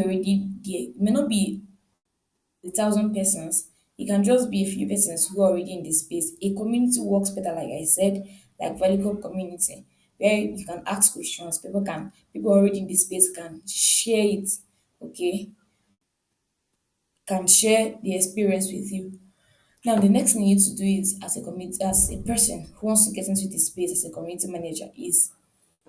already there. It may not be a thousand persons. It can just be a few persons who are already in the space. A community works better, like I said, like Valucop community, where you can ask questions. People already in the space can share it. Okay, can share the experience with you. Now, the next thing you need to do is, as a community, as a person who wants to get into this space as a community manager, is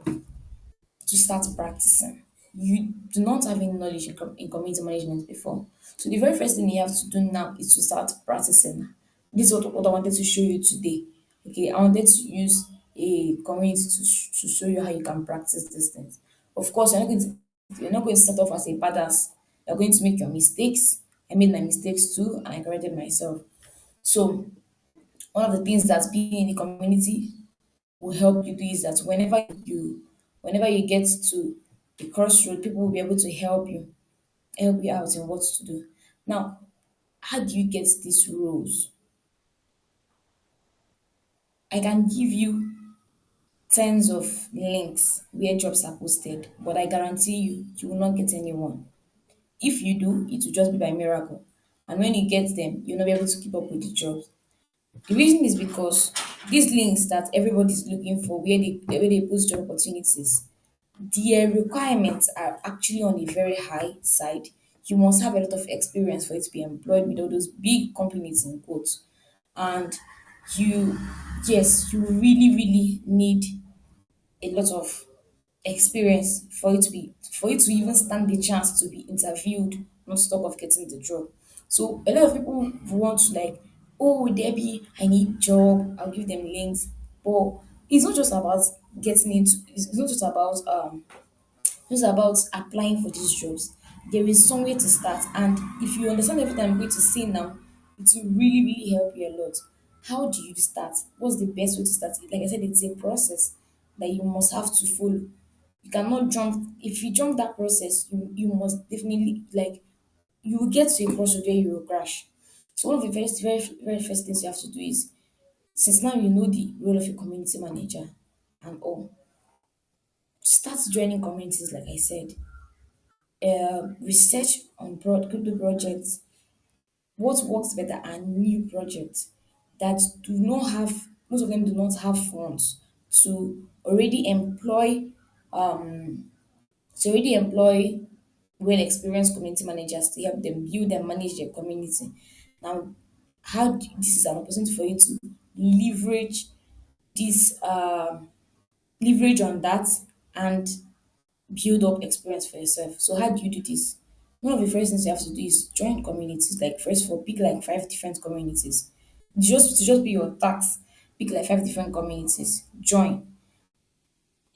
to start practicing. You do not have any knowledge in community management before. So the very first thing you have to do now is to start practicing. This is what I wanted to show you today. Okay, I wanted to use a community to show you how you can practice these things. Of course, you're not going to start off as a badass. You're going to make your mistakes. I made my mistakes too, and I corrected myself. So one of the things that being in the community will help you do is that whenever you get to the crossroad, people will be able to help you out in what to do. Now, how do you get these roles? I can give you tens of links where jobs are posted, but I guarantee you will not get anyone. If you do, it will just be by miracle. And when you get them, you'll not be able to keep up with the jobs. The reason is because these links that everybody's looking for, where they post job opportunities, their requirements are actually on a very high side. You must have a lot of experience for it to be employed with all those big companies in quotes. And you, yes, you really need a lot of experience for it to even stand the chance to be interviewed, not to talk of getting the job. So a lot of people want to like, oh Debbie, I need job, I'll give them links. But it's not just about it's not just about applying for these jobs. There is somewhere to start, and if you understand everything I'm going to say now, it will really help you a lot. How do you start? What's the best way to start? Like I said, it's a process that you must have to follow. You cannot jump. If you jump that process, you must definitely like you will get to a crossroad where you will crash. So one of the very first things you have to do is, since now you know the role of a community manager and all, start joining communities. Like I said, research on crypto projects. What works better are new projects that do not have, most of them do not have funds to already employ well experienced community managers to help them build and manage their community. Now, this is an opportunity for you to leverage this leverage on that and build up experience for yourself. So how do you do this? One of the first things you have to do is join communities. Like first for pick like five different communities. Just be your task. Pick like five different communities. Join.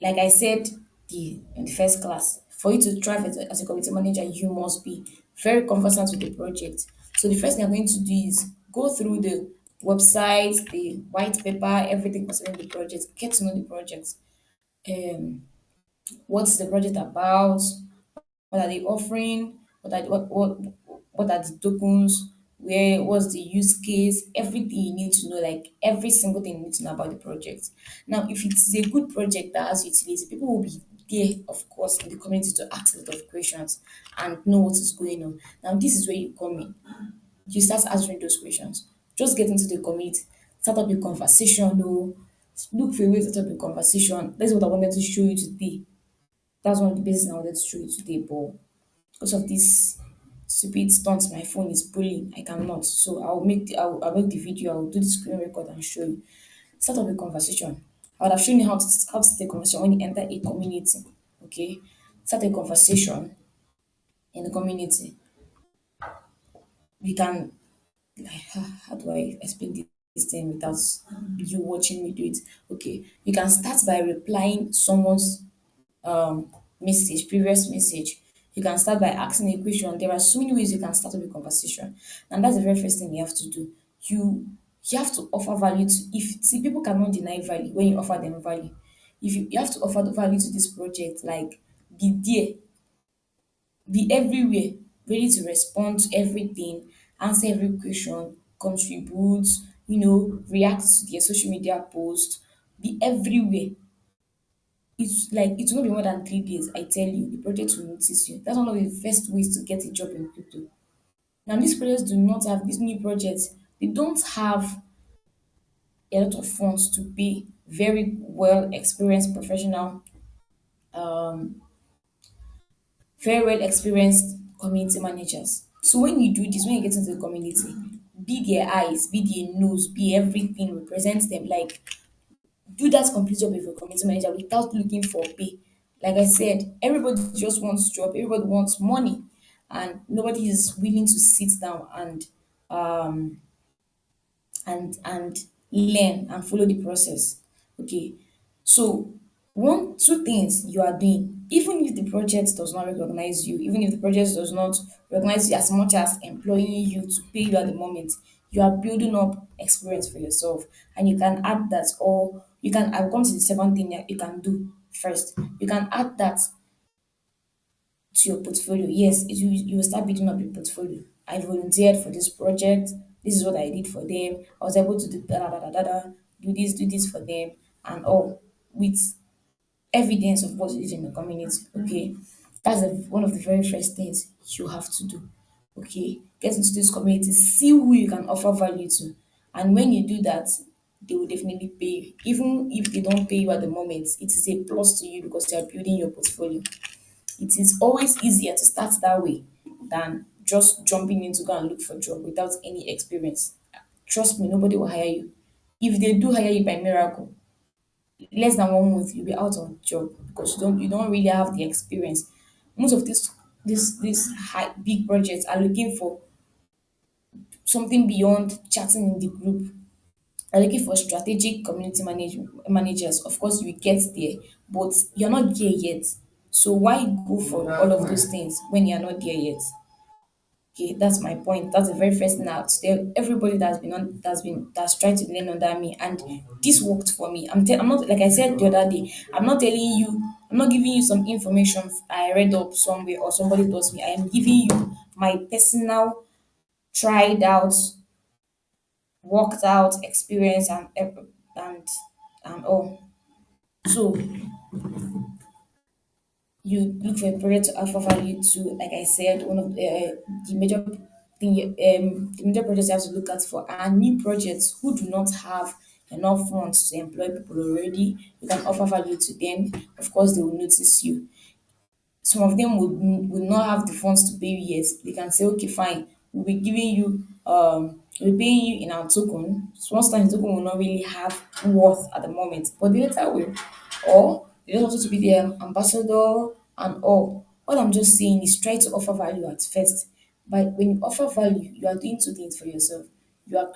Like I said, in the first class, for you to thrive as a community manager, you must be very conversant with the project. So the first thing I'm going to do is go through the website, the white paper, everything concerning the project, get to know the project. Um, what's the project about? What are they offering? What are the tokens? What's the use case? Everything you need to know, like every single thing you need to know about the project. Now, if it's a good project that has utility, people will be there, of course, in the community to ask a lot of questions and know what is going on. Now, this is where you come in. You start answering those questions. Just get into the community, start up a conversation. No, look for a way to start up a conversation. That's what I wanted to show you today. That's one of the basics I wanted to show you today, but because of this stupid stunts my phone is pulling, I cannot. So I'll make the video, I'll do the screen record and show you. Start up a conversation. I would have shown you how to start a conversation when you enter a community. Okay? Start a conversation in the community. We can like how do I explain this thing without you watching me do it? Okay. You can start by replying someone's previous message. You can start by asking a question. There are so many ways you can start up a conversation, and that's the very first thing you have to do. You have to offer value to, if see, people cannot deny value when you offer them value. If you have to offer the value to this project, like be there, be everywhere, ready to respond to everything, answer every question, contribute, react to their social media post, be everywhere. it's like it will not be more than 3 days. I tell you, the project will notice you. That's one of the first ways to get a job in crypto. Now, these projects do not have these new projects. They don't have a lot of funds to pay very well experienced professional, um, very well experienced community managers. So when you do this, when you get into the community, be their eyes, be their nose, be everything, represent them. Like do that complete job of a community manager without looking for pay. Like I said, everybody just wants job, everybody wants money, and nobody is willing to sit down um and learn and follow the process. Okay. So one two things you are doing, even if the project does not recognize you, even if the project does not recognize you as much as employing you to pay you at the moment, you are building up experience for yourself, and you can add that. Or you can, I'll come to the second thing that you can do first. You can add that to your portfolio. Yes, you will start building up your portfolio. I volunteered for this project. This is what I did for them. I was able to do da da da da da, da, do this for them, and all with evidence of what you did in the community. Okay, that's one of the very first things you have to do. Okay, get into this community, see who you can offer value to, and when you do that, they will definitely pay you. Even if they don't pay you at the moment, it is a plus to you because you are building your portfolio. It is always easier to start that way than just jumping in to go and look for a job without any experience. Trust me, nobody will hire you. If they do hire you by miracle, less than 1 month you'll be out of job because you don't really have the experience. Most of these high big projects are looking for something beyond chatting in the group. Are looking for strategic community managers. Of course, you will get there, but you're not there yet. So why go for all of those things when you're not there yet? Okay, that's my point. That's the very first thing I have to tell everybody that's tried to learn under me, and this worked for me. I'm not, like I said the other day. I'm not telling you. I'm not giving you some information I read up somewhere or somebody told me. I am giving you my personal, tried out, worked out experience and all. So you look for a project to offer value to, like I said, one of the major the major projects you have to look at for are new projects who do not have enough funds to employ people already. You can offer value to them. Of course, they will notice you. Some of them would not have the funds to pay you yet. They can say, okay, fine, we'll be paying you in our token. So most times the token will not really have worth at the moment, but the later will. Or they just want you to be their ambassador and all. What I'm just saying is try to offer value at first. But when you offer value, you are doing two things for yourself. You are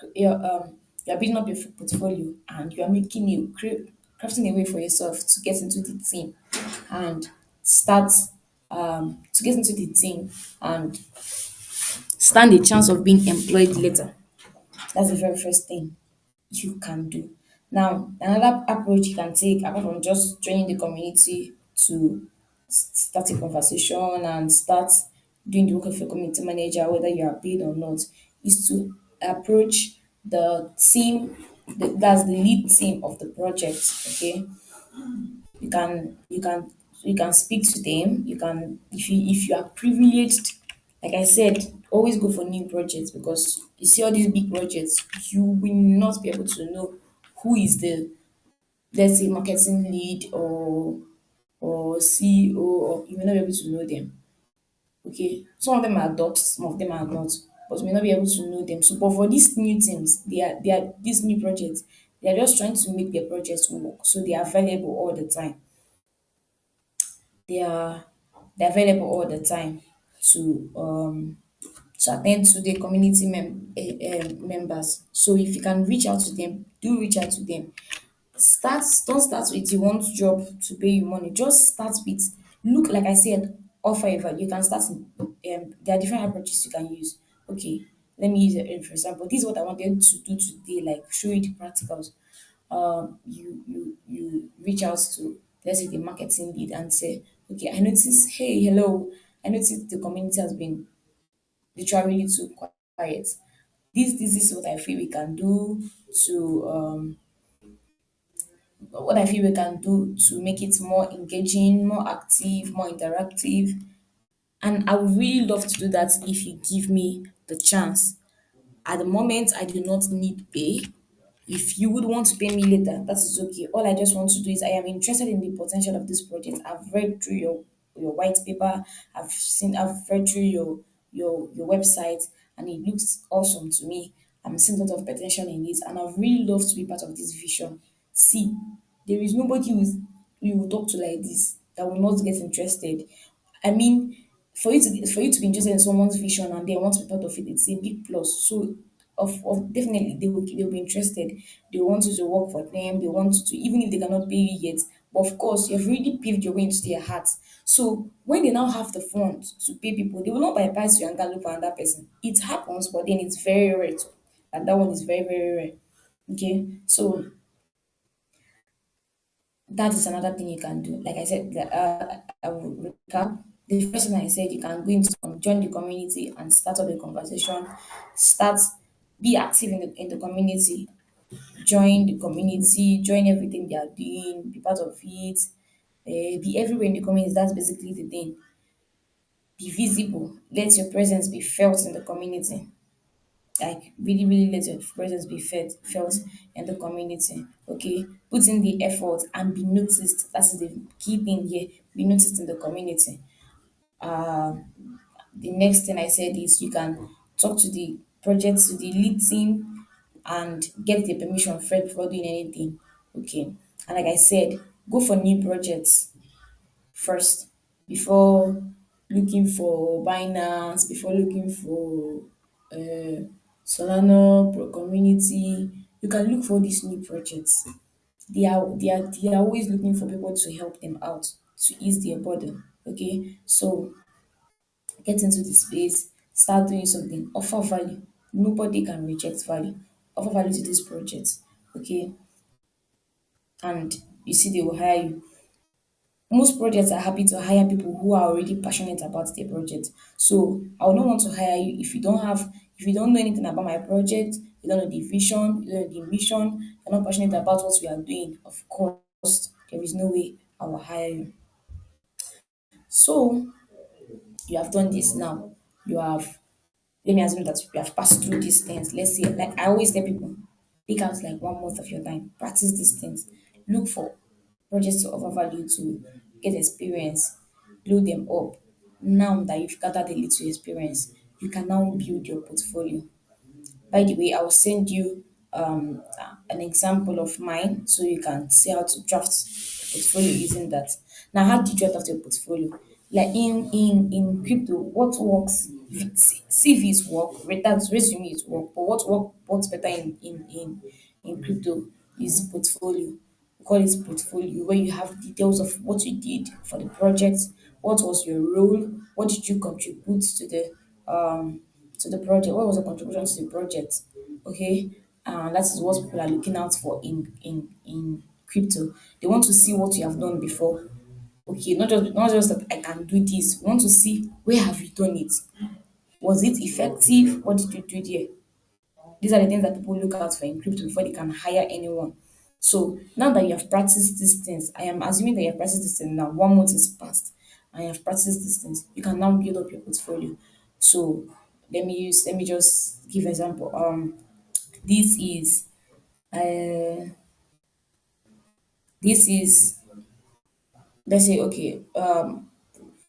building up your portfolio, and you are making crafting a way for yourself to get into the team and start to get into the team and stand a chance of being employed later. That's the very first thing you can do. Now, another approach you can take, apart from just joining the community to start a conversation and start doing the work of a community manager, whether you are paid or not, is to approach the team, that's the lead team of the project. Okay, you can speak to them. You can, if you are privileged, like I said, always go for new projects, because you see all these big projects, you will not be able to know who is the, let's say, marketing lead or CEO, or you may not be able to know them. Okay, some of them are docs, some of them are not, but you may not be able to know them. So but for these new teams, they are these new projects, they are just trying to make their projects work, so they are available all the time. They're available all the time to attend to the community members. So if you can reach out to them, do reach out to them. Don't start with you want job to pay you money. Just start with, look, like I said, offer a value. You can start in, there are different approaches you can use. Okay, let me use it for example. This is what I wanted to do today, like show you the practicals. You reach out to, let's say, the marketing lead and say, okay, I noticed, hey, hello, I noticed the community has been literally too quiet. This is what I feel we can do to what I feel we can do to make it more engaging, more active, more interactive. And I would really love to do that if you give me the chance. At the moment, I do not need pay. If you would want to pay me later, that is okay. All I just want to do is I am interested in the potential of this project. I've read through your white paper. I've read through your website, and it looks awesome to me. I'm seeing a lot of potential in it, and I've really loved to be part of this vision. See, there is nobody who you will talk to like this that will not get interested. I mean, for you to be interested in someone's vision and they want to be part of it, it's a big plus. So of definitely they will be interested. They want you to work for them, they want you to, even if they cannot pay you yet. But of course, you've already paved your way into their hearts. So when they now have the funds to pay people, they will not bypass you and go look for another person. It happens, but then it's very rare too. And that one is very, very rare. Okay. So that is another thing you can do. Like I said, I will recap. The first thing I said, you can go into join the community and start up a conversation. Start, be active in the community. Join the community. Join everything they are doing. Be part of it. Be everywhere in the community. That's basically the thing. Be visible. Let your presence be felt in the community. Like really, really let your presence be felt in the community. Okay, put in the effort and be noticed. That's the key thing here. Be noticed in the community. The next thing I said is you can talk to the project, to the lead team, and get the permission first before doing anything. Okay, and like I said, go for new projects first before looking for Binance, before looking for Solana Pro Community. You can look for these new projects. They are always looking for people to help them out, to ease their burden. Okay, so get into the space, start doing something, offer value. Nobody can reject value. Offer value to this project. Okay, and you see they will hire you. Most projects are happy to hire people who are already passionate about their project. So I would not want to hire you if you don't know anything about my project, you don't know the vision, you don't know the mission, you're not passionate about what we are doing. Of course, there is no way I will hire you. So you have done this now. You have Let me assume that you have passed through these things. Let's say, like I always tell people, take out like 1 month of your time, practice these things, look for projects to offer value to get experience, build them up. Now that you've gathered a little experience, you can now build your portfolio. By the way, I will send you an example of mine so you can see how to draft a portfolio using that. Now, how do you draft your portfolio? Like in crypto, what works? CVs work, resumes work, but what works better in crypto is portfolio. We call it portfolio, where you have details of what you did for the project, what was your role, what did you contribute to the project, what was the contribution to the project. Okay, that is what people are looking out for in crypto. They want to see what you have done before. Okay, not just that I can do this. We want to see where have you done it. Was it effective? What did you do there? These are the things that people look out for in crypto before they can hire anyone. So now that you have practiced these things, I am assuming that you have practiced this thing now. 1 month is passed, and you have practiced these things. You can now build up your portfolio. So let me just give example. This is uh this is let's say okay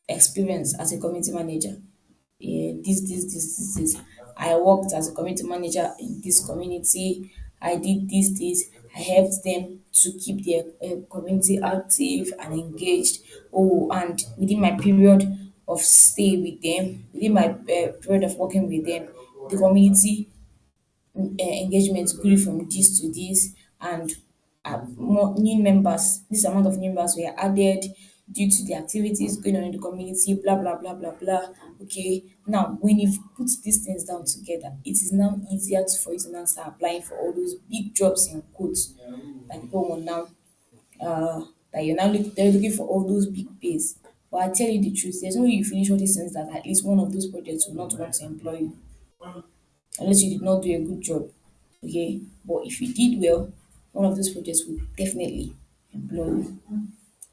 experience as a community manager. Yeah, this. I worked as a community manager in this community. I did this. I helped them to keep their community active and engaged. Oh, and within my period of stay with them, within my period of working with them, the community engagement grew from this to this, and more new members. This amount of new members were added due to the activities going on in the community. Blah blah blah blah blah. Okay, now when you've put these things down together, it is now easier for you to now start applying for all those big jobs in quotes that people want now. That they're looking for all those big pays. But I tell you the truth, there's no way you finish all these things that at least one of those projects will not want to employ you unless you did not do a good job. Okay, but if you did well, one of those projects will definitely. blow.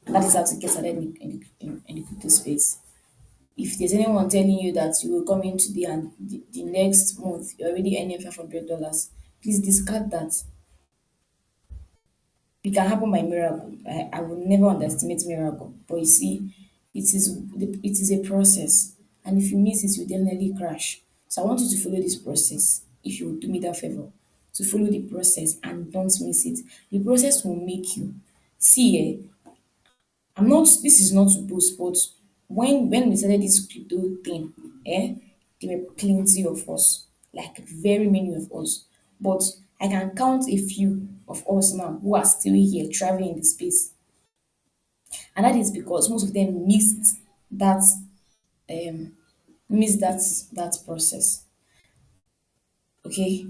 That is how to get started in the crypto space. If there's anyone telling you that you will come in today and the next month you're already earning $500, please discard that. It can happen by miracle. I will never underestimate miracle. But you see, it is a process. And if you miss it, you definitely crash. So I want you to follow this process. If you would do me that favor, to follow the process and don't miss it. The process will make you see. I'm not. This is not to boast, but when we started this crypto thing, there were plenty of us, like very many of us. But I can count a few of us now who are still here traveling in the space, and that is because most of them that um missed that process. Okay,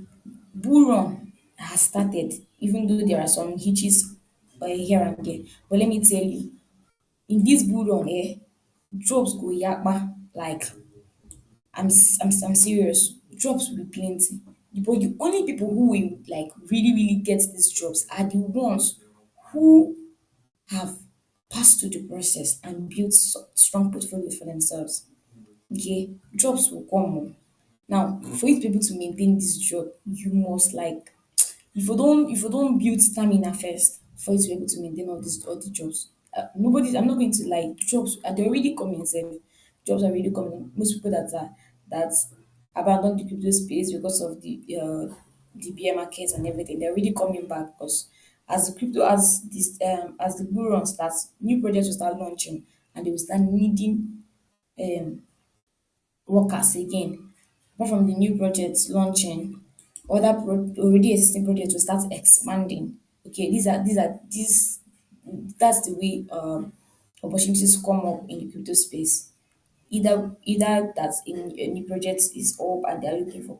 bull run has started, even though there are some hitches here and there. But let me tell you, in this bull run, jobs go yakpa. Like I'm serious. Jobs will be plenty. But the only people who will like really get these jobs are the ones who have passed through the process and built strong portfolios for themselves. Okay, jobs will come. Now, for you to be able to maintain this job, you must like if you don't build stamina first for you to be able to maintain all the jobs, I'm not going to lie, jobs are they already coming sef. Jobs are already coming. Most people that abandon the crypto space because of the bear market and everything, they're already coming back because as the bull run starts, new projects will start launching and they will start needing um workers again. Apart from the new projects launching, already existing projects will start expanding. Okay, that's the way opportunities come up in the crypto space. Either that in a new project is up and they're looking for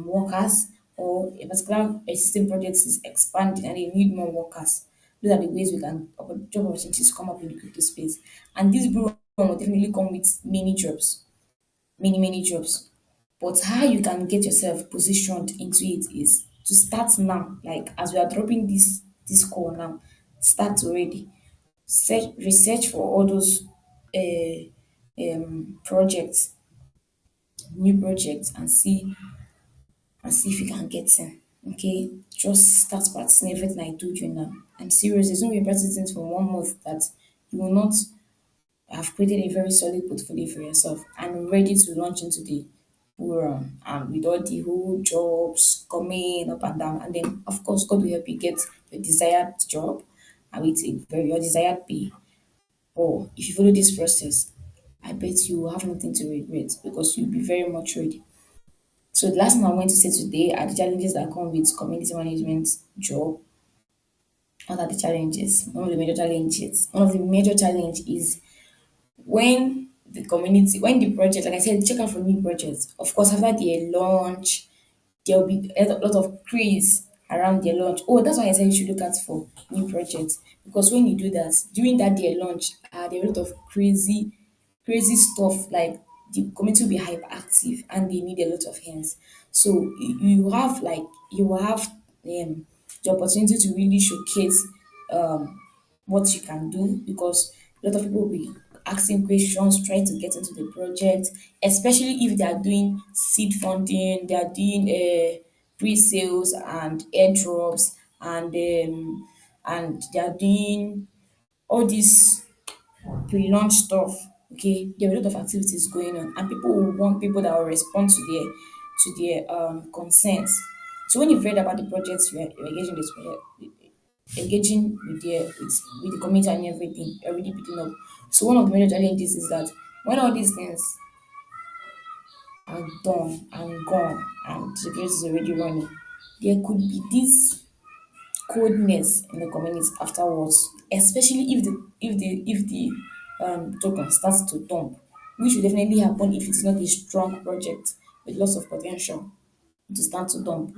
workers, or a particular existing project is expanding and they need more workers. Those are the ways job opportunities come up in the crypto space. And this bureau will definitely come with many jobs, many jobs. But how you can get yourself positioned into it is to start now. Like as we are dropping this call now, start already. Research for all those projects, new projects, and see if you can get in. Okay, just start practicing everything I told you now. I'm serious. There's no way practicing for 1 month that you will not have created a very solid portfolio for yourself and ready to launch into the run and with all the whole jobs coming up and down. And then, of course, God will help you get your desired job and with your desired pay. Or if you follow this process, I bet you will have nothing to regret because you'll be very much ready. So the last thing I'm going to say today are the challenges that come with community management job. What are the challenges? One of the major challenge is when the project, like I said, check out for new projects. Of course, after their launch, there'll be a lot of craze around their launch. Oh, that's why I said you should look out for new projects because when you do that during that their launch, there are a lot of crazy stuff like the community will be hyperactive and they need a lot of hands. So you will have the opportunity to really showcase what you can do because a lot of people will be asking questions, trying to get into the project, especially if they are doing seed funding, they are doing pre-sales and airdrops, and they are doing all this pre-launch stuff. Okay, there are a lot of activities going on, and people will want people that will respond to their concerns. So when you've read about the projects you're engaging with the community and everything, already building up. So one of the major challenges is that when all these things are done and gone and the place is already running, there could be this coldness in the community afterwards, especially if the token starts to dump, which will definitely happen if it's not a strong project with lots of potential to start to dump.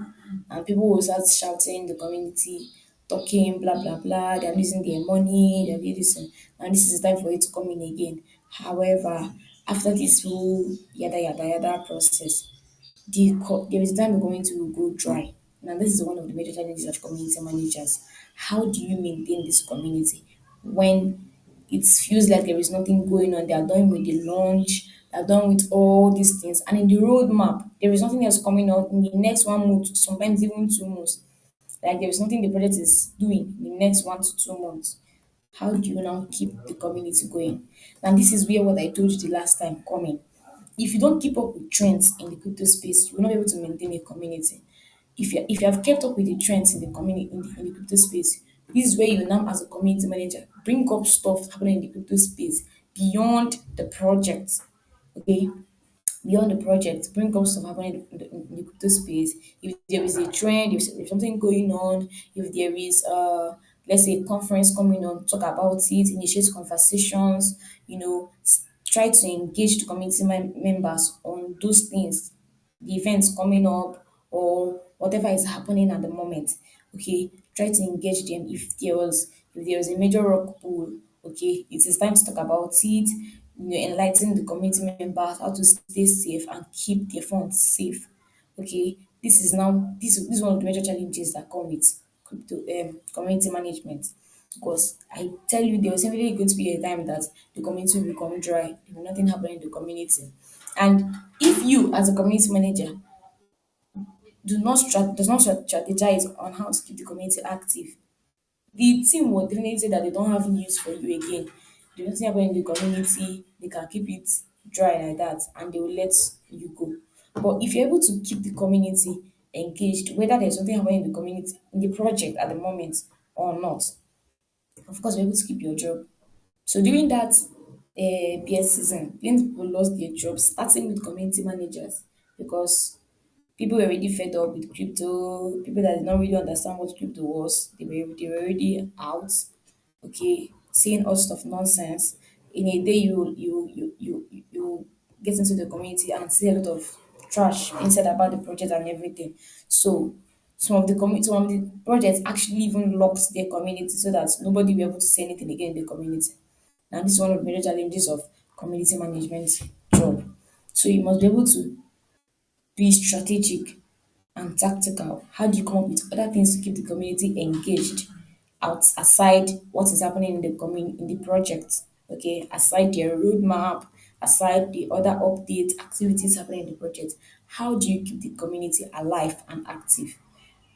And people will start shouting in the community, talking, blah, blah, blah. They're losing their money, they're losing, and this is the time for it to come in again. However, after this whole yada, yada, yada process, there is time the community will go dry. Now, this is one of the major challenges of community managers. How do you maintain this community when it feels like there is nothing going on? They are done with the launch, they are done with all these things, and in the roadmap, there is nothing else coming out in the next 1 month, sometimes even 2 months. Like there is nothing the project is doing in the next 1 to 2 months. How do you now keep the community going? And this is where what I told you the last time coming. If you don't keep up with trends in the crypto space, you will not be able to maintain a community. If you have kept up with the trends in the community in the crypto space, this is where you now as a community manager bring up stuff happening in the crypto space beyond the project. Okay, beyond the project, bring up stuff happening in the crypto space. If there is a trend, if there's something going on, if there is let's say a conference coming on, talk about it, initiate conversations, try to engage the community members on those things, the events coming up or whatever is happening at the moment. Okay, try to engage them. If there was a major rock pool, okay, it is time to talk about it. Enlighten the community members how to stay safe and keep their funds safe. Okay, this is one of the major challenges that come with crypto community management. Because I tell you, there was simply going to be a time that the community will become dry. There will nothing happen in the community. And if you, as a community manager, does not strategize on how to keep the community active, the team will definitely say that they don't have news for you again. There's nothing happening in the community, they can keep it dry like that and they will let you go. But if you're able to keep the community engaged, whether there's something happening in the community, in the project at the moment or not, of course, you're able to keep your job. So during that BS season, many people lost their jobs, starting with community managers, because people were already fed up with crypto. People that did not really understand what crypto was, they were already out. Okay, saying all stuff nonsense. In a day, you get into the community and see a lot of trash inside about the project and everything. So some of the projects actually even locked their community so that nobody will be able to say anything again in the community. Now, this is one of the major challenges of community management job. So you must be able to be strategic and tactical. How do you come up with other things to keep the community engaged out aside what is happening in the project? Okay, aside their roadmap, aside the other updates, activities happening in the project. How do you keep the community alive and active?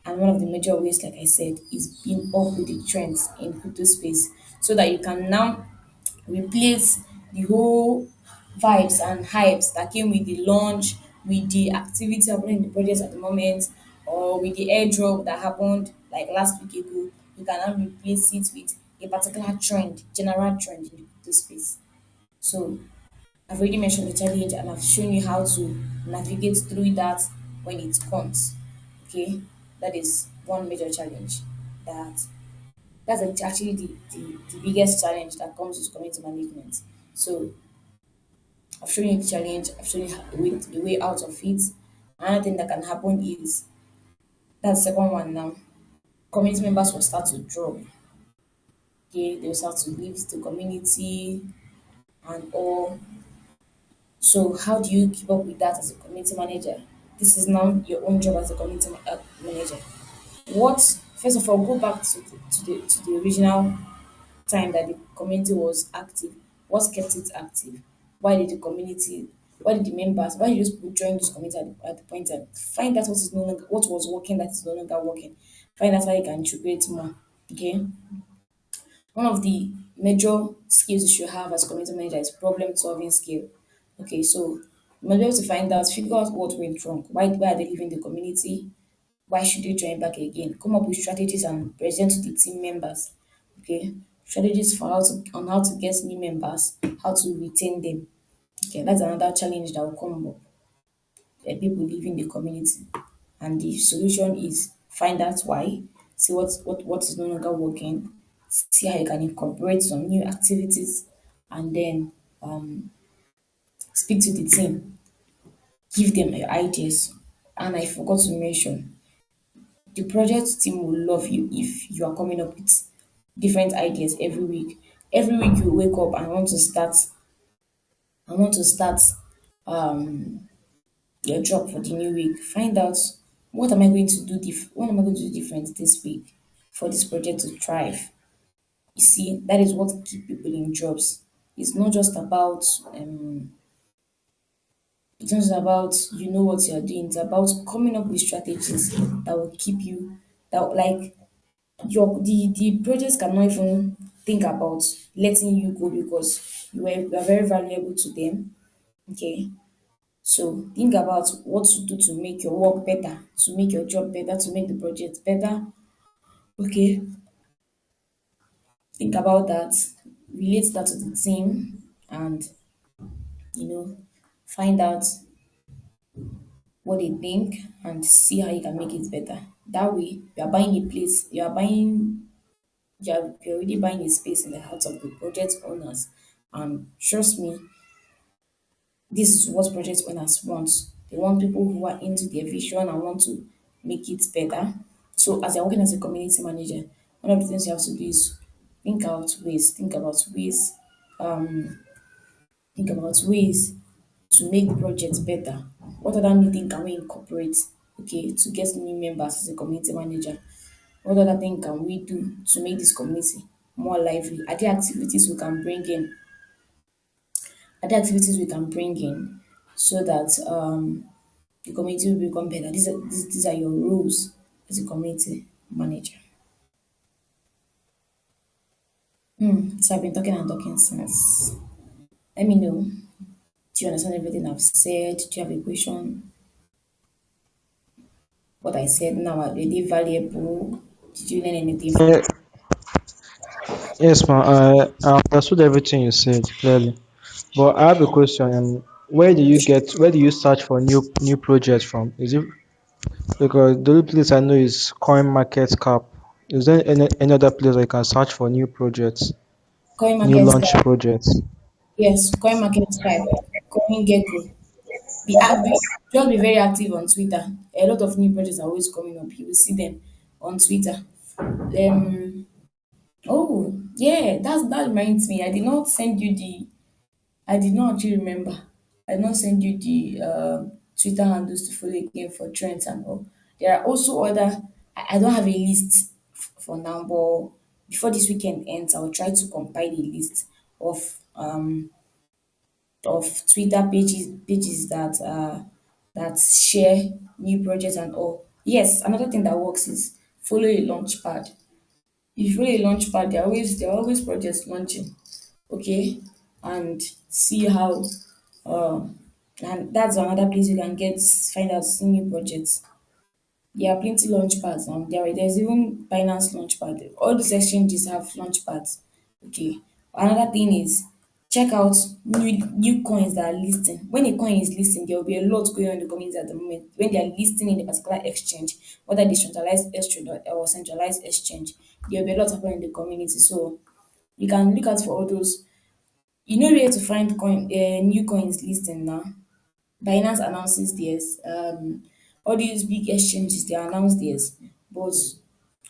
And one of the major ways, like I said, is being up with the trends in crypto space so that you can now replace the whole vibes and hypes that came with the launch, with the activity happening in the project at the moment, or with the airdrop that happened like last week ago. You can now replace it with a particular trend, general trend in the crypto space. So I've already mentioned the challenge and I've shown you how to navigate through that when it comes. Okay, that is one major challenge that actually the biggest challenge that comes with community management. So I've shown you the challenge, I've shown you the way out of it. Another thing that can happen is that's the second one now. Community members will start to drop. Okay, they'll start to leave the community and all. So how do you keep up with that as a community manager? This is now your own job as a community manager. What First of all, go back to the original time that the community was active. What kept it active? Why did the members, why did those people join this community at the point in time? Find out what was working that is no longer working. Find out how you can integrate more. Okay. One of the major skills you should have as community manager is problem solving skill. Okay, so you must be able to find out, figure out what went wrong. Why are they leaving the community? Why should they join back again? Come up with strategies and present to the team members. Okay, strategies for how to get new members, how to retain them. Okay, that's another challenge that will come up. People leaving the community, and the solution is find out why, see what is no longer working, see how you can incorporate some new activities, and then speak to the team, give them your ideas. And I forgot to mention, the project team will love you if you are coming up with different ideas every week. Every week you wake up and want to start your job for the new week. Find out What am I going to do what am I going to do different this week for this project to thrive? You see, that is what keep people in jobs. It's not just about it's not just about you know what you're doing. It's about coming up with strategies that will keep you that like the projects cannot even think about letting you go because you are very valuable to them. Okay. So think about what to do to make your work better, to make your job better, to make the project better. Okay. Think about that, relate that to the team, and you know, find out what they think and see how you can make it better. That way, you are buying a place, you're already buying a space in the hearts of the project owners. And trust me, this is what project owners want. They want people who are into their vision and want to make it better. So as you're working as a community manager, one of the things you have to do is think about ways, think about ways to make the project better. What other new thing can we incorporate, okay, to get new members as a community manager? What other thing can we do to make this community more lively? Are there activities we can bring in? Are there activities we can bring in so that the community will become better? These are your roles as a community manager. So I've been talking and talking since. Let me know. Do you understand everything I've said? Do you have a question? What I said now are really valuable? Did you learn anything from Yeah, yes, ma'am. I understood everything you said clearly. But I have a question. Where do you search for new projects from? Is it because the only place I know is Coin Market Cap? Is there any other place I can search for new projects, Coin new Market launch Sky? projects? Yes, Coin Market Sky, Coin Gecko. Just be very active on Twitter. A lot of new projects are always coming up. You will see them on Twitter. Um, oh yeah, that reminds me. I did not actually remember. I did not send you the Twitter handles to follow again for trends and all. There are also other. I don't have a list for now, but before this weekend ends, I will try to compile a list of Twitter pages that share new projects and all. Yes, another thing that works is follow a launch pad. If you follow a launch pad, there are always projects launching. Okay, and see how and that's another place you can find out see new projects. There are plenty launch pads now. There's even Binance launch pad. All these exchanges have launch pads. Okay. Another thing is check out new coins that are listing. When a coin is listing, there will be a lot going on in the community at the moment. When they are listing in a particular exchange, whether decentralized exchange or centralized exchange, there will be a lot happening in the community. So you can look out for all those. You know where to find new coins listing now. Binance announces theirs. All these big exchanges they announce theirs, but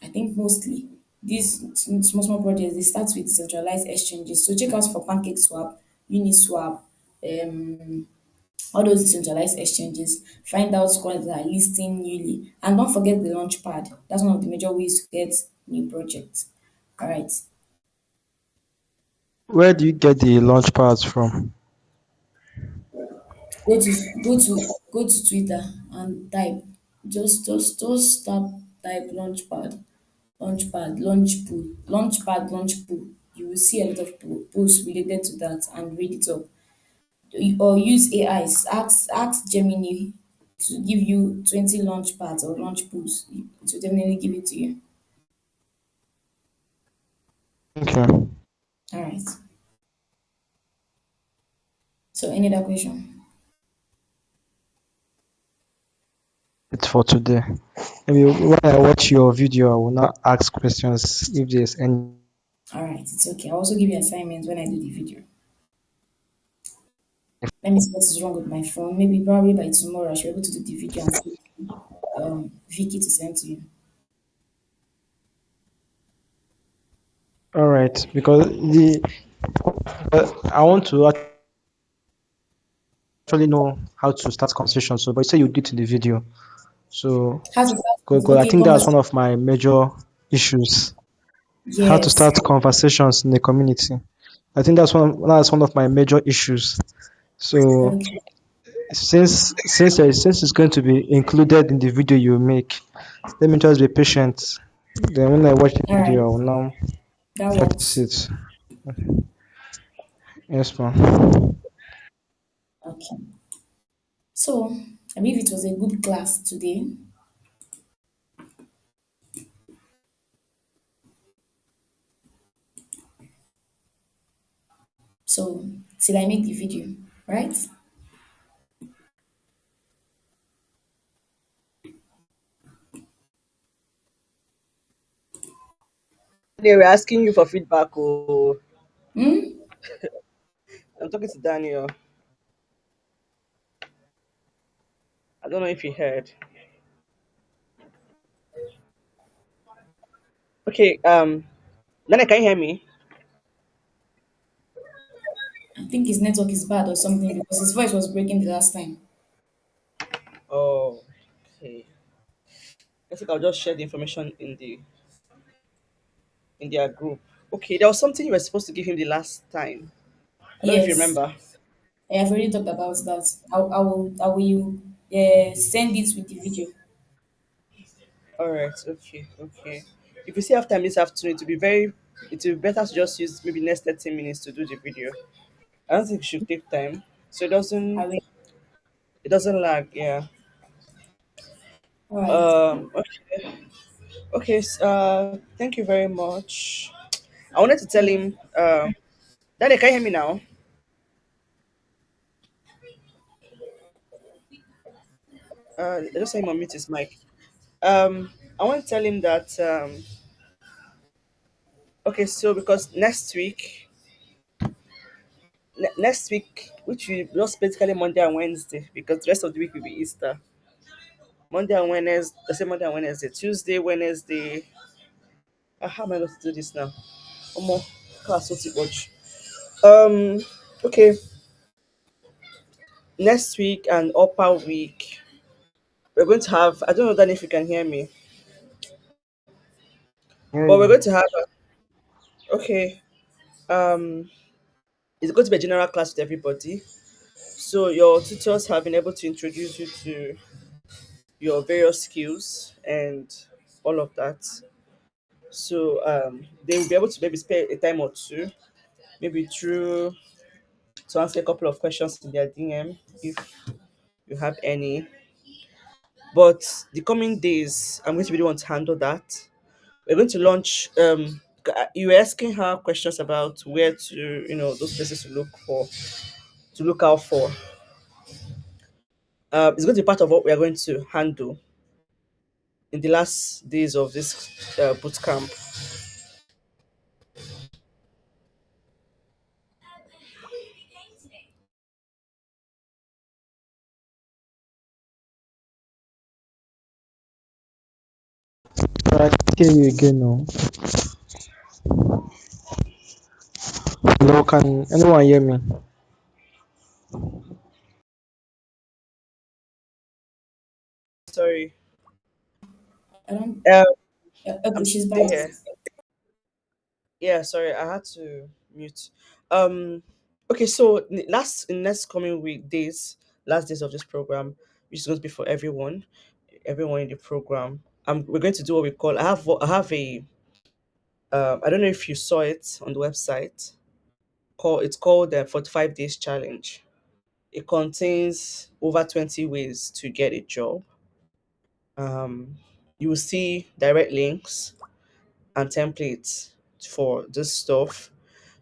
I think mostly these small projects they start with decentralized exchanges. So check out for PancakeSwap, Uniswap, all those decentralized exchanges. Find out coins that are listing newly, and don't forget the launchpad. That's one of the major ways to get new projects. All right. Where do you get the launch pads from? Go to Twitter and type. Just type launch pool. You will see a lot of posts related to that and read it up. Or use AIs. Ask Gemini to give you 20 launch pads or launch pools. It will definitely give it to you. Okay. All right. So any other question? It's for today. Maybe when I watch your video, I will not ask questions if there's any. All right, it's okay. I'll also give you assignments when I do the video. Let me see what is wrong with my phone. Maybe probably by tomorrow I should be able to do the video and see Vicky to send to you. All right, because I want to actually know how to start conversation. So, but you say you did in the video. So, How to start with, because I okay, think that's one conversation. of my major issues. How to Yes. start conversations in the community. I think that's one of my major issues. So Okay. since it's going to be included in the video you make, let me just be patient. Then when I watch the All right. video, I will now That practice works. it. Yes, ma'am. Okay. So I believe it was a good class today. So till I make the video, right? They were asking you for feedback. Oh, Hmm? I'm talking to Daniel. I don't know if you heard. Okay, Daniel, can you hear me? I think his network is bad or something because his voice was breaking the last time. Oh, okay. I think I'll just share the information in their group. Okay, there was something you were supposed to give him the last time. I don't know if you Yes, remember. I have already talked about that. I will send it with the video. All right, okay, okay. If you still have time this afternoon, it will be better to just use maybe next 30 minutes to do the video. I don't think it should take time, so I will. it doesn't lag. Yeah. All right. Okay. Okay. Thank you very much. I wanted to tell Yeah. him. Daddy, can you hear me now? I just saw him unmute his mic. I want to tell him that. Okay, so because next week, which will just basically Monday and Wednesday, because the rest of the week will be Easter. Monday and Wednesday, the same Monday and Wednesday, Tuesday, Wednesday. How am I going to do this now? Omo, class so too much. Um, okay, next week and upper week, we're going to have. I don't know then if you can hear me, Hear but we're going you. to have. Okay, um, it's going to be a general class with everybody. So your tutors have been able to introduce you to your various skills and all of that. So they will be able to maybe spare a time or two, maybe through to answer a couple of questions in their DM if you have any. But the coming days, I'm going to be the one to handle that. We're going to launch. You were asking her questions about where to, those places to look for, to look out for. It's going to be part of what we are going to handle in the last days of this boot camp. I can hear you again now. Hello, can anyone hear me? Sorry. I don't. Um, Okay, I'm she's still back. here. Yeah, sorry, I had to mute. Um, okay, so in next coming last days of this program, which is going to be for everyone in the program. We're going to do what we call. I have a. I don't know if you saw it on the website. It's called the 45 days challenge. It contains over 20 ways to get a job. Um, you will see direct links and templates for this stuff.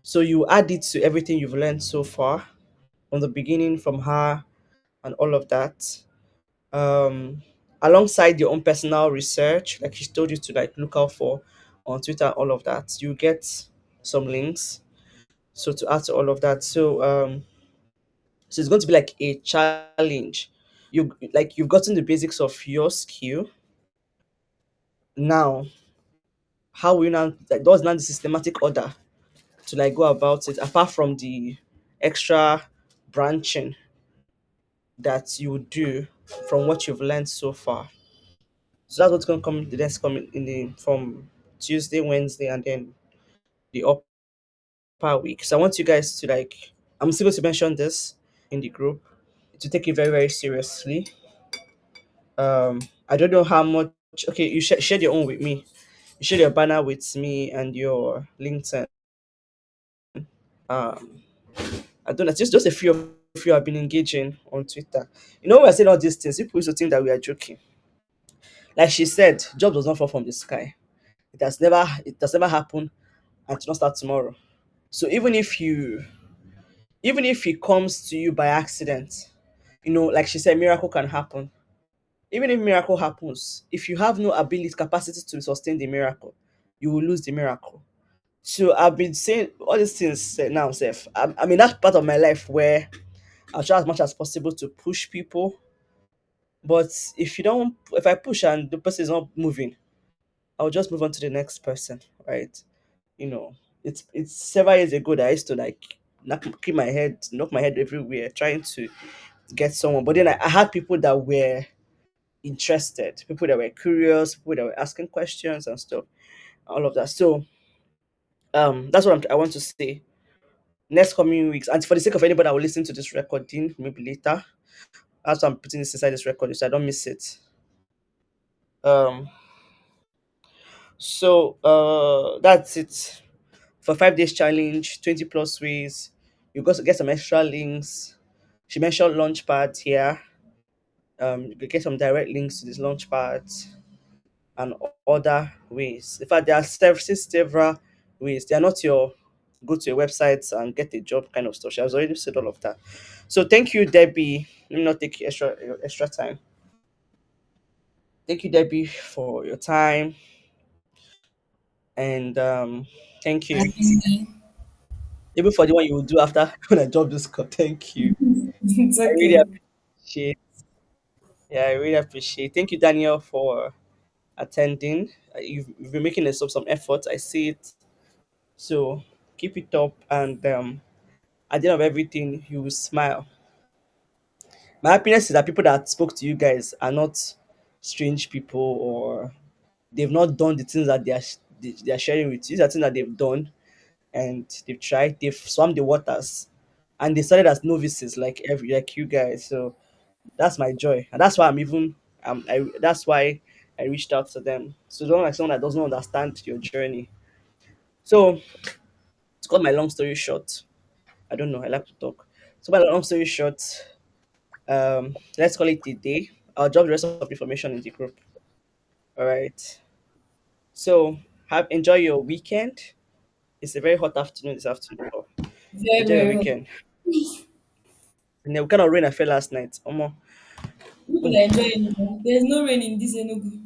So you add it to everything you've learned so far from the beginning, from her, and all of that. Um, Alongside your own personal research, like she told you to like look out for on Twitter, all of that. You get some links. So to add to all of that, so it's going to be like a challenge. You've gotten the basics of your skill. Now, how will you now like what's now the systematic order to like go about it apart from the extra branching that you would do from what you've learned so far. So that's what's gonna come the next coming in the from Tuesday, Wednesday, and then the upper week. So I want you guys to like I'm still going to mention this in the group to take it very, very seriously. I don't know how much okay, you share your own with me. You share your banner with me and your LinkedIn. Um I don't know, just a few of you have been engaging on Twitter. You know when I said all these things, people used to think that we are joking. Like she said, job does not fall from the sky. It has never happened and to not start tomorrow. So even if it comes to you by accident, like she said, miracle can happen. Even if miracle happens, if you have no ability, capacity to sustain the miracle, you will lose the miracle. So I've been saying all these things now, Seth. I'm in that part of my life where I'll try as much as possible to push people. But if I push and the person is not moving, I'll just move on to the next person, right? You know, it's several years ago that I used to like knock my head everywhere, trying to get someone. But then I had people that were interested, people that were curious, people that were asking questions and stuff, all of that. So that's what I want to say. Next coming weeks, and for the sake of anybody that will listen to this recording, maybe later, as I'm putting this inside this recording, so I don't miss it. Um, that's it for 5 days challenge, 20 plus ways. You got to get some extra links. She mentioned Launchpad here. You could get some direct links to this Launchpad and other ways. In fact, there are several ways. They are not your go to your websites and get a job kind of stuff. She has already said all of that. So thank you, Debbie. Let me not take extra time. Thank you, Debbie, for your time and thank you. Having me. Even for the one you will do after when I drop this call. Thank you. It's I really okay. appreciate. Yeah, I really appreciate. Thank you, Daniel, for attending. You've been making some effort. I see it. So keep it up, and at the end of everything, you will smile. My happiness is that people that spoke to you guys are not strange people, or they've not done the things that they are sharing with you. These are things that they've done and they've tried. They've swam the waters, and they started as novices like you guys. So that's my joy, and that's why that's why I reached out to them. So don't like someone that doesn't understand your journey. So to cut my long story short, I don't know. I like to talk. So my long story short, let's call it a day. I'll drop the rest of the information in the group. All right. So have enjoy your weekend. It's a very hot afternoon this afternoon. So Very, enjoy your very hot. weekend. And the kind of rain I felt last night. People are enjoying it. There's no rain in this Enugu.